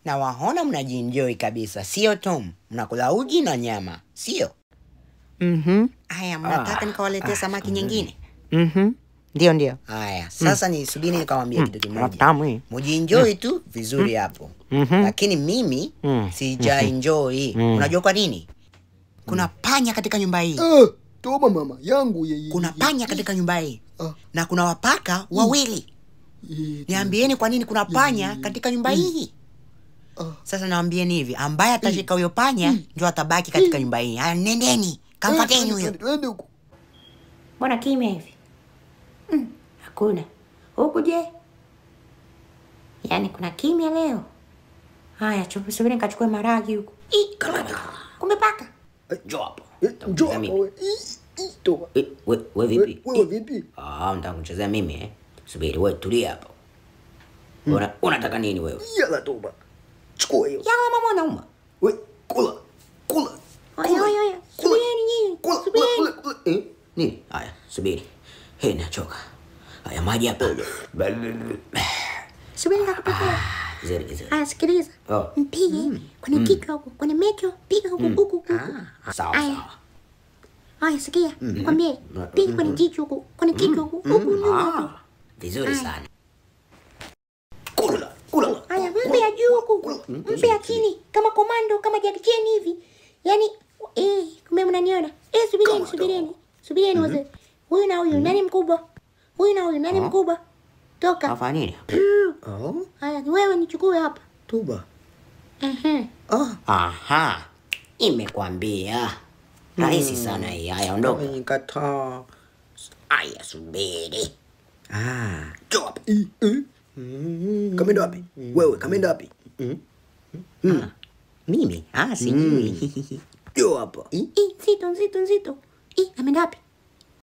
Na waona mnajienjoy kabisa, sio Tom? Mnakula uji na nyama, sio? Haya, mnataka nikawaletee samaki nyingine? Ndio. Haya, sasa nisubiri nikawaambia kitu kimoja. Mujienjoy tu vizuri hapo. Lakini mimi sijaenjoy. Unajua kwa nini? Kuna panya katika nyumba hii. Toma mama yangu yeye. Kuna panya katika nyumba hii. Na kuna wapaka wawili. Niambieni kwa nini kuna panya katika nyumba hii? Sasa naambieni hivi, ambaye atashika huyo panya ndio atabaki katika nyumba hii. Haya, nendeni, kamfateni huyo. Mbona kimya hivi? Hakuna. Huku je? Yaani kuna kimya leo? Haya, subiri nikachukue maragi huku. Kumbe paka. Njoo hapo. Njoo hapo. Toba. Wewe vipi? Wewe vipi? Unataka kuchezea mimi Subiri, wewe tulia hapo. Unataka nini wewe? Yala Toba. Chukua hiyo. Yala mama unauma. Wewe kula. Oya. Subirini nyinyi. Kula. Nini? Haya, subiri. Nachoka. Haya, maji hapa. Subiri nikakupatia. Vizuri. Haya, sikiliza. Mpige kwenye kichwa huko, kwenye macho, piga huko. Sawa. Haya, sikia. Nikwambie, piga kwenye kichwa huko, huko nyuma. Vizuri sana. Kula. Haya, mpe ya juu huko. Mpe ya chini kama komando, kama Jackie Chan hivi. Yaani kumbe mnaniona? Subirieni wazee. Huyu na huyu nani mkubwa? Nani mkubwa? Toka. Afanya nini? Haya, ni wewe nichukue hapa. Toba. Aha. Imekwambia. Rahisi sana hii. Haya, ondoka. Nikataa. Haya, subiri. Njoo hapa. Kamenda wapi? Wewe kamenda wapi? Mimi? Sijui. Njoo hapa. Nzito. Ameenda wapi?